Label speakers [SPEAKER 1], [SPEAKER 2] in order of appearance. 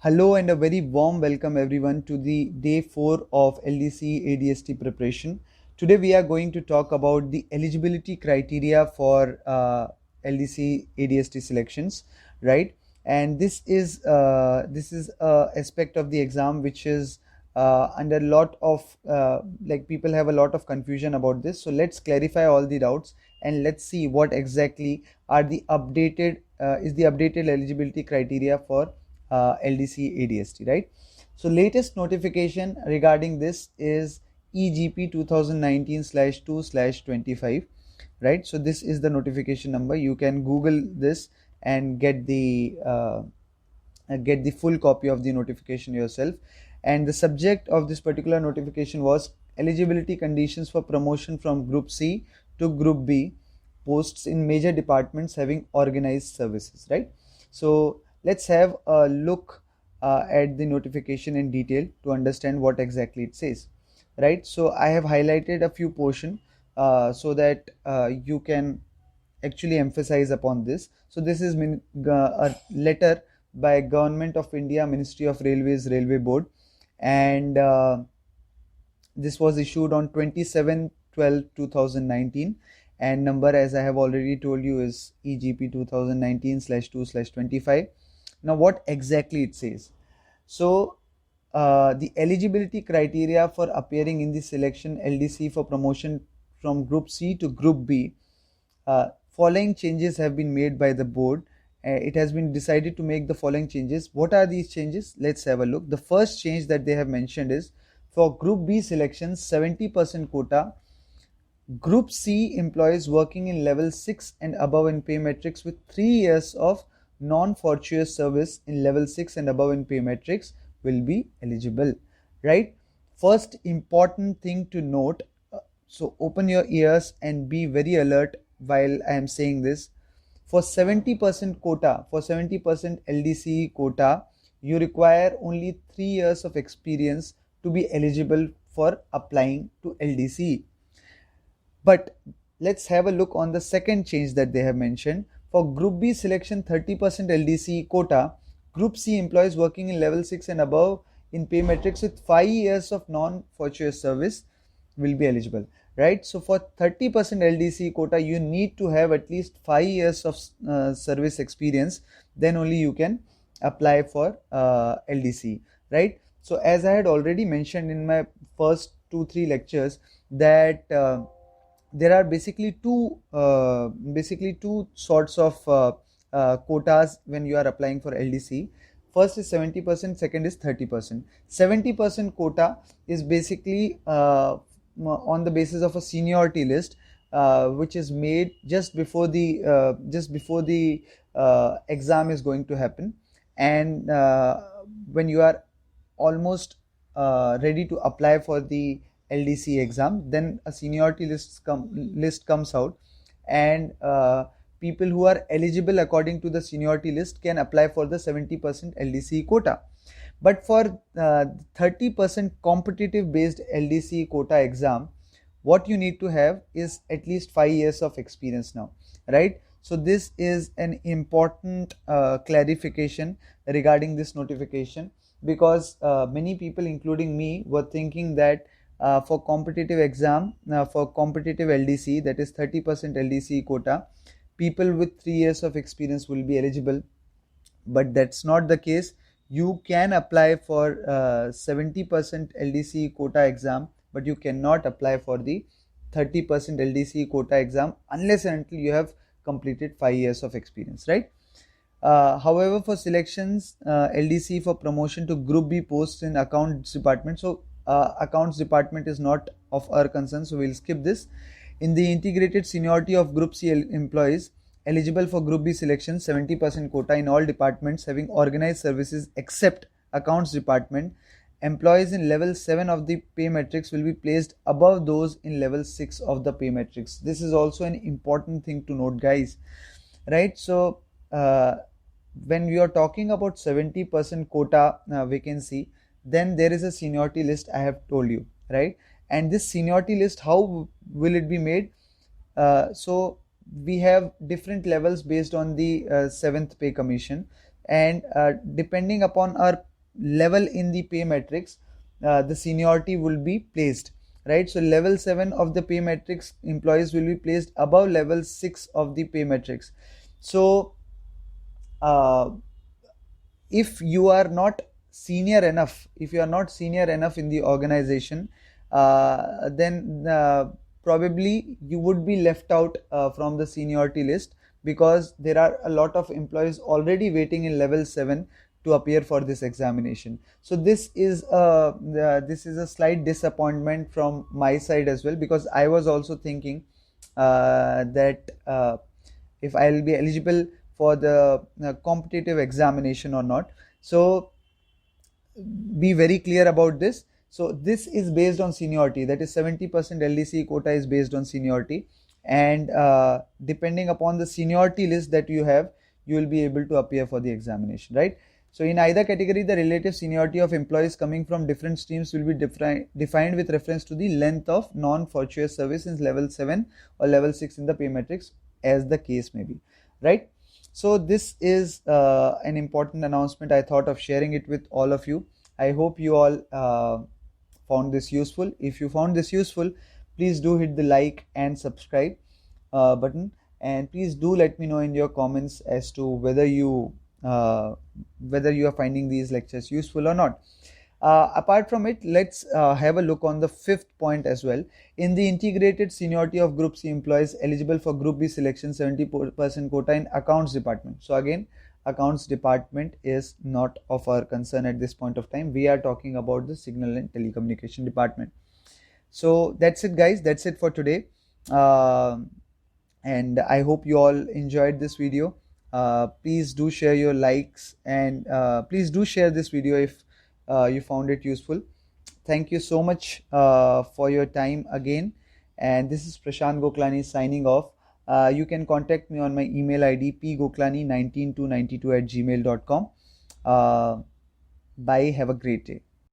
[SPEAKER 1] Hello and a very warm welcome everyone to the day 4 of LDC ADST preparation. Today we are going to talk about the eligibility criteria for LDC ADST selections, right? And this is a aspect of the exam which is under a lot of like people have a lot of confusion about this. So let's clarify all the doubts and let's see what exactly are the updated eligibility criteria for LDC ADST, right? So latest notification regarding this is EGP 2019/2/25, right? So this is the notification number. You can Google this and get the full copy of the notification yourself. And the subject of this particular notification was eligibility conditions for promotion from Group C to Group B posts in major departments having organized services, right? So let's have a look at the notification in detail to understand what exactly it says, right? So I have highlighted a few portion so that you can actually emphasize upon this. So this is a letter by Government of India, Ministry of Railways, Railway Board, and this was issued on 27/12/2019, and number, as I have already told you, is EGP 2019/2/25. Now what exactly it says? So the eligibility criteria for appearing in the selection LDC for promotion from Group C to Group B, following changes have been made by the board. It has been decided to make the following changes. What are these changes? Let's have a look. The first change that they have mentioned is for Group B selection 70% quota. Group C employees working in level 6 and above in pay matrix with 3 years of non-fortuitous service in level 6 and above in pay matrix will be eligible, right? First important thing to note, so open your ears and be very alert while I am saying this. For 70% quota, for 70% LDC quota, you require only 3 years of experience to be eligible for applying to LDC. But let's have a look on the second change that they have mentioned. For Group B selection 30% LDC quota, Group C employees working in level 6 and above in pay matrix with 5 years of non-fortuitous service will be eligible, right? So for 30% LDC quota, you need to have at least 5 years of service experience, then only you can apply for LDC, right? So as I had already mentioned in my first 2-3 lectures that there are basically two sorts of quotas when you are applying for LDC. First is 70%, second is 30%. 70% quota is basically on the basis of a seniority list which is made just before the exam is going to happen, and when you are almost ready to apply for the LDC exam, then a seniority list comes out, and people who are eligible according to the seniority list can apply for the 70% LDC quota. But for 30% competitive based LDC quota exam, what you need to have is at least 5 years of experience now, right? So this is an important clarification regarding this notification, because many people including me were thinking that for competitive exam, for competitive LDC, that is 30% LDC quota, people with 3 years of experience will be eligible, but that's not the case. You can apply for 70% LDC quota exam, but you cannot apply for the 30% LDC quota exam unless and until you have completed 5 years of experience, right? However, for selections LDC for promotion to Group B posts in accounts department, so accounts department is not of our concern, so we'll skip this. In the integrated seniority of Group C employees eligible for Group B selection 70% quota in all departments having organized services except accounts department, employees in level 7 of the pay matrix will be placed above those in level 6 of the pay matrix. This is also an important thing to note, guys, right? So when we are talking about 70% quota vacancy, then there is a seniority list I have told you, right? And this seniority list, how will it be made? So we have different levels based on the 7th pay commission, and depending upon our level in the pay matrix, the seniority will be placed, right? So level 7 of the pay matrix employees will be placed above level 6 of the pay matrix. So if you are not senior enough, in the organization, then probably you would be left out from the seniority list, because there are a lot of employees already waiting in level 7 to appear for this examination. So this is a slight disappointment from my side as well, because I was also thinking that if I'll be eligible for the competitive examination or not. So be very clear about this. So this is based on seniority, that is 70% LDC quota is based on seniority, and depending upon the seniority list that you have, you will be able to appear for the examination, right? So in either category, the relative seniority of employees coming from different streams will be defined with reference to the length of non-fortuitous service in level 7 or level 6 in the pay matrix, as the case may be, right? So this is an important announcement. I thought of sharing it with all of you. I hope you all found this useful. If you found this useful, please do hit the like and subscribe button, and please do let me know in your comments as to whether you are finding these lectures useful or not. Apart from it, let's have a look on the fifth point as well. In the integrated seniority of Group C employees eligible for Group B selection, 70% quota in accounts department. So again, accounts department is not of our concern at this point of time. We are talking about the signal and telecommunication department. So that's it, guys. That's it for today. And I hope you all enjoyed this video. Please do share your likes, and please do share this video if you found it useful. Thank you so much for your time again, and this is Prashant Goklani signing off. You can contact me on my email ID pgoklani19292@gmail.com. Bye. Have a great day.